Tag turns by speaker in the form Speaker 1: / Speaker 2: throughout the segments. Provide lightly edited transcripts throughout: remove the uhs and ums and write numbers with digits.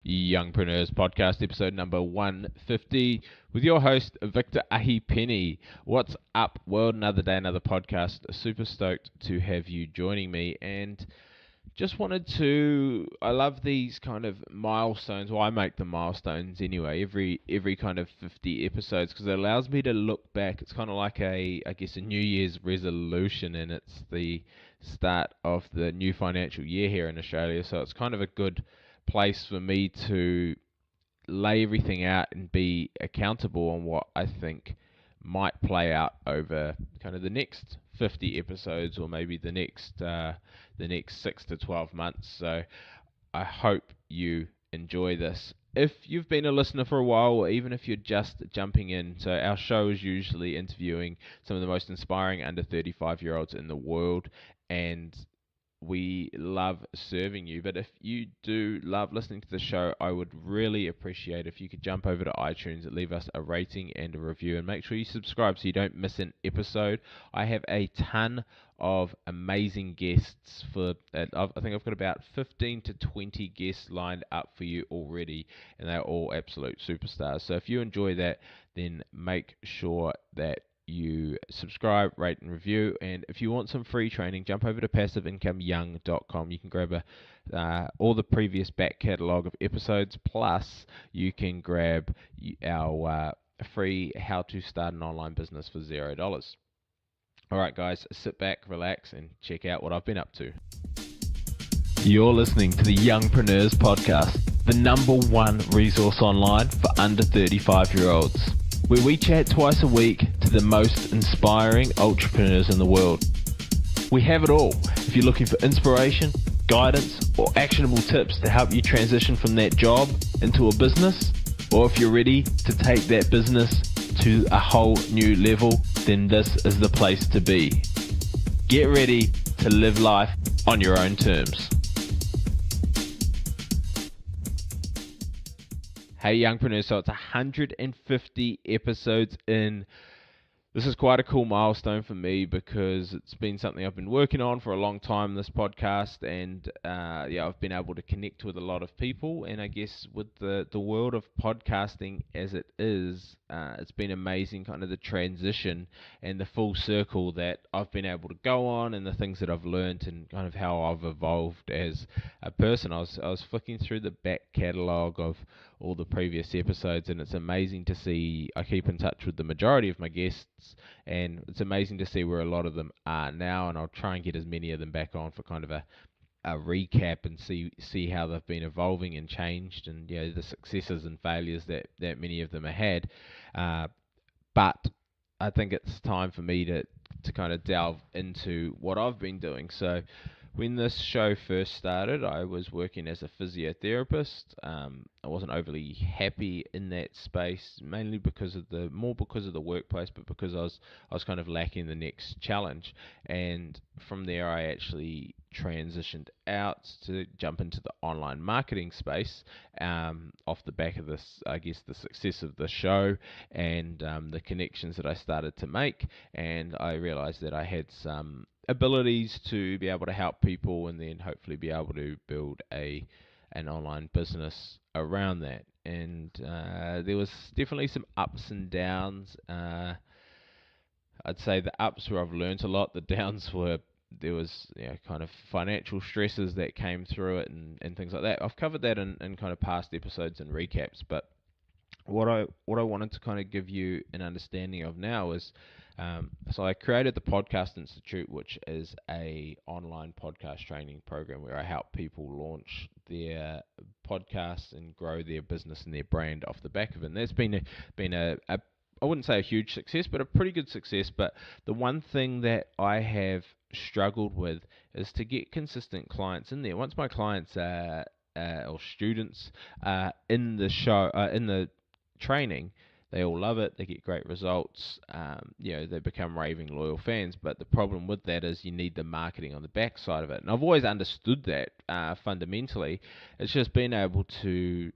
Speaker 1: Youngpreneurs Podcast, episode number 150, with your host, Victor Ahi-Penny. What's up, world? Another day, another podcast. Super stoked to have you joining me, and just I love these kind of milestones. Well, I make the milestones anyway, every kind of 50 episodes, because it allows me to look back. It's kind of like a New Year's resolution, and it's the start of the new financial year here in Australia, so it's kind of a good place for me to lay everything out and be accountable on what I think might play out over kind of the next 50 episodes, or maybe the next 6 to 12 months. So I hope you enjoy this. If you've been a listener for a while, or even if you're just jumping in, so our show is usually interviewing some of the most inspiring under 35-year-olds in the world, and we love serving you. But if you do love listening to the show, I would really appreciate if you could jump over to iTunes and leave us a rating and a review, and make sure you subscribe so you don't miss an episode. I have a ton of amazing guests I think I've got about 15 to 20 guests lined up for you already, and they're all absolute superstars. So if you enjoy that, then make sure that you subscribe, rate, and review. And if you want some free training, jump over to passiveincomeyoung.com. You can grab all the previous back catalogue of episodes, plus you can grab our free How to Start an Online Business for $0. Alright guys, sit back, relax, and check out what I've been up to. You're listening to the Youngpreneurs Podcast, the number one resource online for under 35-year-olds. Where we chat twice a week to the most inspiring entrepreneurs in the world. We have it all. If you're looking for inspiration, guidance, or actionable tips to help you transition from that job into a business, or if you're ready to take that business to a whole new level, then this is the place to be. Get ready to live life on your own terms. Hey Youngpreneurs, so it's 150 episodes in. This is quite a cool milestone for me, because it's been something I've been working on for a long time, this podcast, and I've been able to connect with a lot of people, and I guess with the world of podcasting as it is, it's been amazing, kind of the transition and the full circle that I've been able to go on, and the things that I've learned, and kind of how I've evolved as a person. I was flicking through the back catalogue of all the previous episodes, and it's amazing to see. I keep in touch with the majority of my guests, and it's amazing to see where a lot of them are now, and I'll try and get as many of them back on for kind of a recap, and see how they've been evolving and changed, and the successes and failures that many of them have had. But I think it's time for me to kind of delve into what I've been doing. So when this show first started, I was working as a physiotherapist. I wasn't overly happy in that space, mainly because of the workplace, but because I was kind of lacking the next challenge. And from there, I actually transitioned out to jump into the online marketing space, off the back of this, I guess, the success of the show, and the connections that I started to make. And I realized that I had some abilities to be able to help people, and then hopefully be able to build an online business around that. And there was definitely some ups and downs. I'd say the ups were I've learned a lot. The downs were there was kind of financial stresses that came through it, and things like that. I've covered that in kind of past episodes and recaps, but what I wanted to kind of give you an understanding of now is, so I created the Podcast Institute, which is a online podcast training program where I help people launch their podcasts and grow their business and their brand off the back of it. And that's been a I wouldn't say a huge success, but a pretty good success. But the one thing that I have struggled with is to get consistent clients in there. Once my clients or students in the training, they all love it. They get great results. They become raving loyal fans. But the problem with that is you need the marketing on the backside of it. And I've always understood that fundamentally. It's just being able to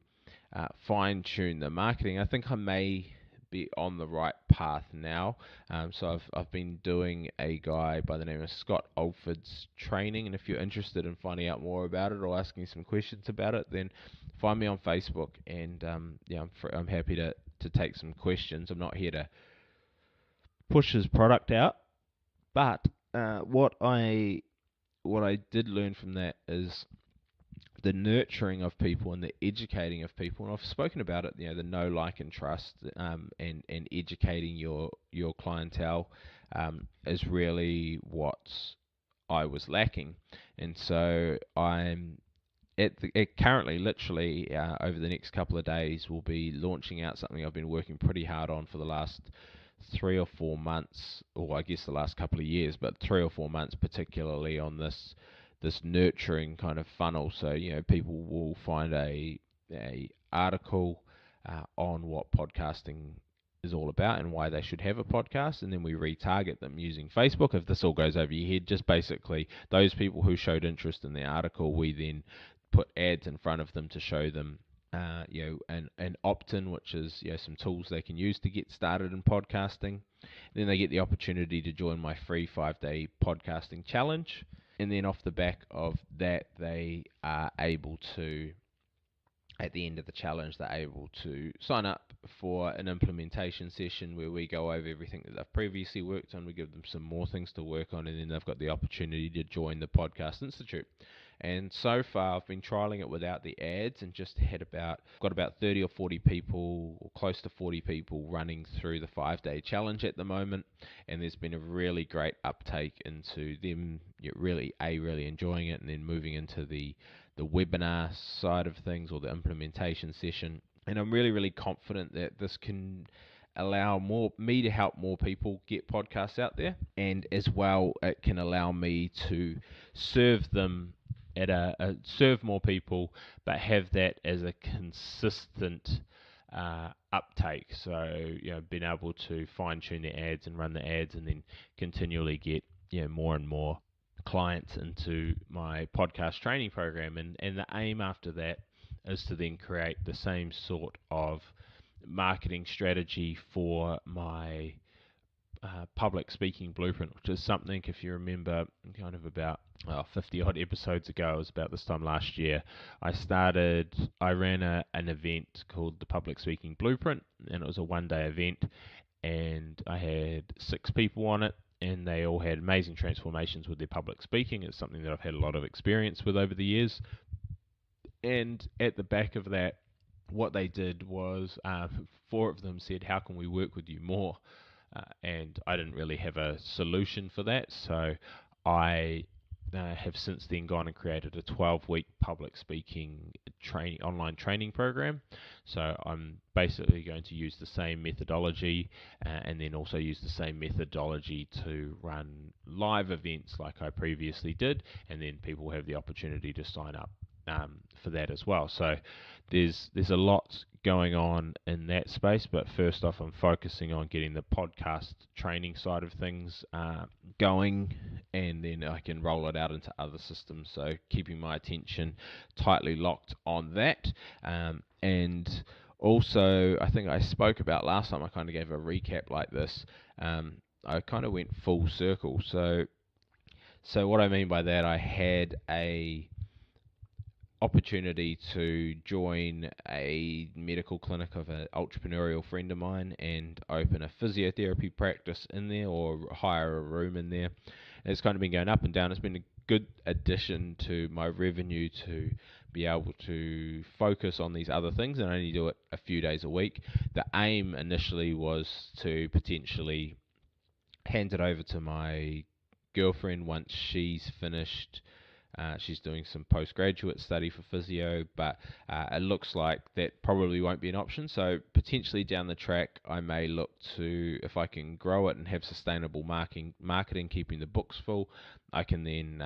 Speaker 1: fine tune the marketing. I think I may be on the right path now. So I've been doing a guy by the name of Scott Alford's training, and if you're interested in finding out more about it or asking some questions about it, then find me on Facebook, and I'm happy to take some questions. I'm not here to push his product out, but what I did learn from that is the nurturing of people and the educating of people. And I've spoken about it, the know, like, and trust, and educating your clientele is really what I was lacking. And so I'm currently, literally, over the next couple of days, we'll be launching out something I've been working pretty hard on for the last 3 or 4 months, or I guess the last couple of years, but 3 or 4 months particularly on this nurturing kind of funnel. So people will find a article on what podcasting is all about and why they should have a podcast, and then we retarget them using Facebook. If this all goes over your head, just basically those people who showed interest in the article, we then put ads in front of them to show them an opt-in, which is some tools they can use to get started in podcasting. Then they get the opportunity to join my free 5-day podcasting challenge, and then off the back of that, they are able to, at the end of the challenge, they're able to sign up for an implementation session where we go over everything that they've previously worked on. We give them some more things to work on, and then they've got the opportunity to join the Podcast Institute. And so far, I've been trialing it without the ads, and just got about 30 or 40 people, or close to 40 people, running through the 5-day challenge at the moment. And there's been a really great uptake into them really enjoying it, and then moving into the webinar side of things, or the implementation session. And I'm really confident that this can allow me to help more people get podcasts out there, and as well it can allow me to serve them serve more people, but have that as a consistent uptake. So being able to fine tune the ads and run the ads, and then continually get more and more clients into my podcast training program. And the aim after that is to then create the same sort of marketing strategy for my public speaking blueprint, which is something, if you remember, kind of about 50 odd episodes ago, it was about this time last year, I ran an event called the Public Speaking Blueprint, and it was a 1-day event, and I had 6 people on it, and they all had amazing transformations with their public speaking. It's something that I've had a lot of experience with over the years. And at the back of that, what they did was 4 of them said, "How can we work with you more?" And I didn't really have a solution for that, so I have since then gone and created a 12-week public speaking online training program. So I'm basically going to use the same methodology, and then also use the same methodology to run live events like I previously did, and then people have the opportunity to sign up for that as well. So there's a lot going on in that space, but first off, I'm focusing on getting the podcast training side of things going, and then I can roll it out into other systems. So keeping my attention tightly locked on that. And also, I think I spoke about last time, I kind of gave a recap like this. I kind of went full circle. So what I mean by that, I had a opportunity to join a medical clinic of an entrepreneurial friend of mine and open a physiotherapy practice in there, or hire a room in there. And it's kind of been going up and down. It's been a good addition to my revenue to be able to focus on these other things and only do it a few days a week. The aim initially was to potentially hand it over to my girlfriend once she's finished. She's doing some postgraduate study for physio, but it looks like that probably won't be an option. So potentially down the track, I may look to, if I can grow it and have sustainable marketing, keeping the books full, I can then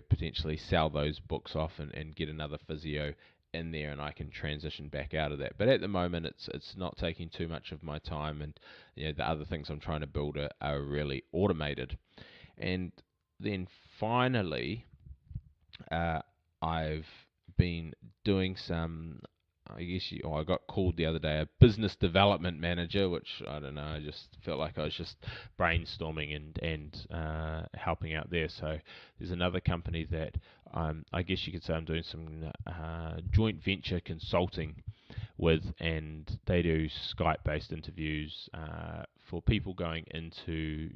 Speaker 1: potentially sell those books off and get another physio in there, and I can transition back out of that. But at the moment, it's not taking too much of my time, and the other things I'm trying to build are really automated. And then finally, I've been doing some I got called the other day a business development manager, which I don't know. I just felt like I was just brainstorming and helping out there. So there's another company that I guess you could say I'm doing some joint venture consulting with, and they do Skype-based interviews for people going into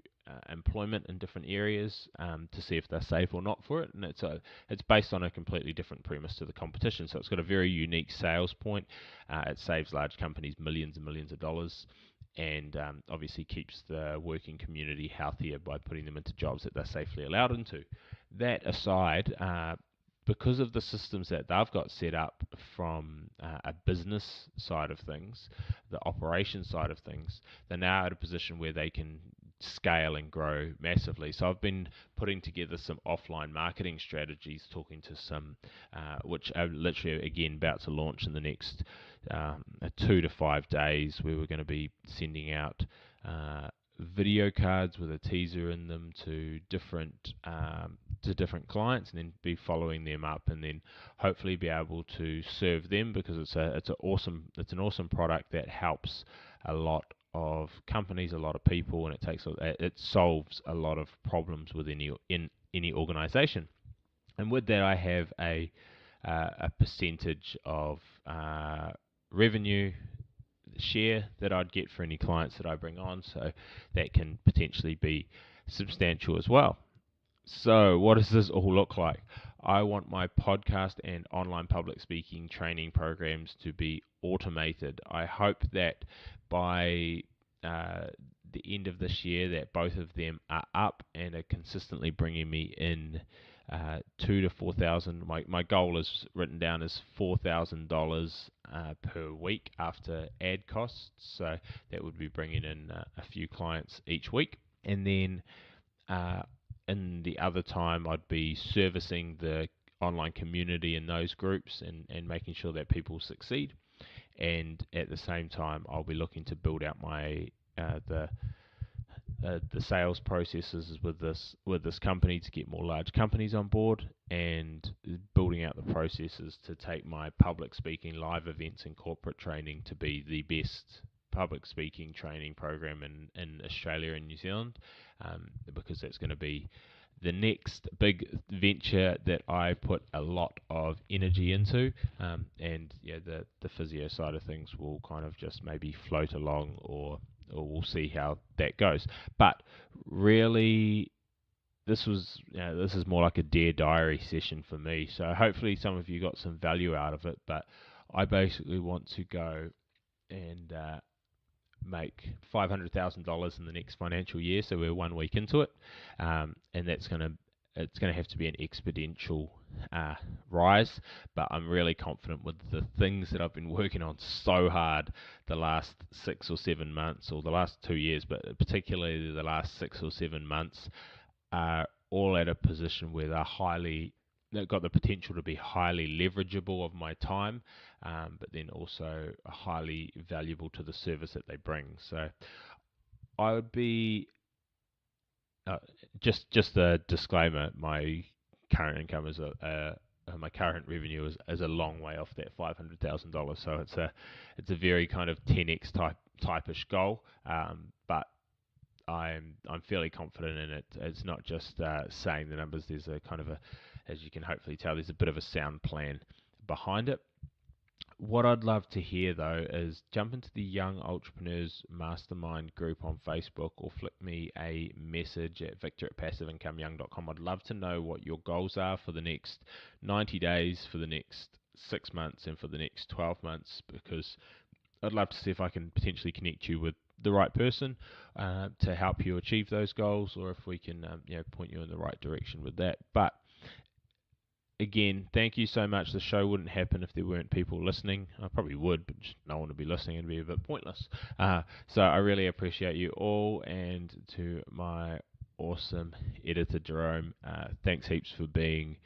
Speaker 1: employment in different areas to see if they're safe or not for it, and it's based on a completely different premise to the competition. So it's got a very unique sales point. It saves large companies millions and millions of dollars, and obviously keeps the working community healthier by putting them into jobs that they're safely allowed into. That aside, because of the systems that they've got set up from a business side of things, the operation side of things, they're now at a position where they can scale and grow massively. So I've been putting together some offline marketing strategies, talking to some, which are literally again about to launch in the next 2 to 5 days, where we're going to be sending out video cards with a teaser in them to different clients, and then be following them up, and then hopefully be able to serve them, because it's an awesome product that helps a lot of companies, a lot of people, and it solves a lot of problems within any organization. And with that, I have a percentage of revenue share that I'd get for any clients that I bring on, so that can potentially be substantial as well. So what does this all look like? I want my podcast and online public speaking training programs to be automated. I hope that by the end of this year that both of them are up and are consistently bringing me in $2,000 to $4,000. My goal is written down as $4,000 per week after ad costs. So that would be bringing in a few clients each week, and then in the other time I'd be servicing the online community in those groups and making sure that people succeed. And at the same time, I'll be looking to build out my the sales processes with this company to get more large companies on board, and building out the processes to take my public speaking live events and corporate training to be the best public speaking training program in Australia and New Zealand, because that's going to be the next big venture that I put a lot of energy into, and the physio side of things will kind of just maybe float along, or we'll see how that goes. But really, this is more like a Dear Diary session for me. So hopefully some of you got some value out of it. But I basically want to go and make $500,000 in the next financial year. So we're 1 week into it, and it's gonna have to be an exponential rise. But I'm really confident with the things that I've been working on so hard the last 6 or 7 months, or the last 2 years, but particularly the last 6 or 7 months, are all at a position where they've got the potential to be highly leverageable of my time, but then also highly valuable to the service that they bring. So I would be just a disclaimer: my current income is my current revenue is a long way off that $500,000. So it's a very kind of 10x type-ish goal, but I'm fairly confident in it. It's not just saying the numbers. There's a kind of as you can hopefully tell, there's a bit of a sound plan behind it. What I'd love to hear, though, is jump into the Young Entrepreneurs Mastermind group on Facebook, or flick me a message at victor@passiveincomeyoung.com. I'd love to know what your goals are for the next 90 days, for the next 6 months, and for the next 12 months, because I'd love to see if I can potentially connect you with the right person to help you achieve those goals, or if we can point you in the right direction with that. But again, thank you so much. The show wouldn't happen if there weren't people listening. I probably would, but just no one would be listening. It'd be a bit pointless. So I really appreciate you all, and to my awesome editor Jerome, thanks heaps for doing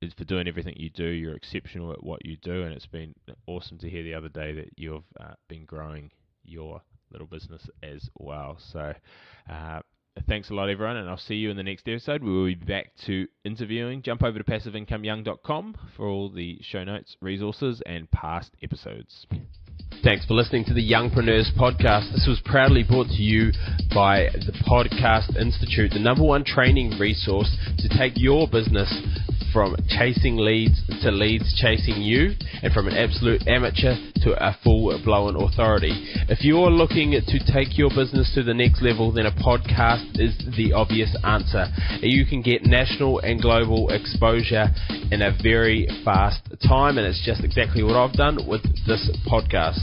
Speaker 1: everything you do. You're exceptional at what you do, and it's been awesome to hear the other day that you've been growing your little business as well. So Thanks a lot, everyone, and I'll see you in the next episode. We will be back to interviewing. Jump over to passiveincomeyoung.com for all the show notes, resources, and past episodes. Thanks for listening to the Youngpreneurs Podcast. This was proudly brought to you by the Podcast Institute, the #1 training resource to take your business from chasing leads to leads chasing you, and from an absolute amateur to a full-blown authority. If you're looking to take your business to the next level, then a podcast is the obvious answer. You can get national and global exposure in a very fast time, and it's just exactly what I've done with this podcast.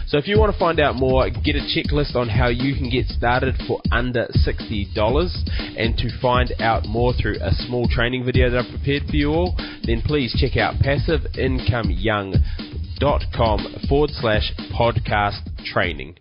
Speaker 1: So if you want to find out more, get a checklist on how you can get started for under $60, and to find out more through a small training video that I've prepared for you all, then please check out passiveincomeyoung.com/podcast training.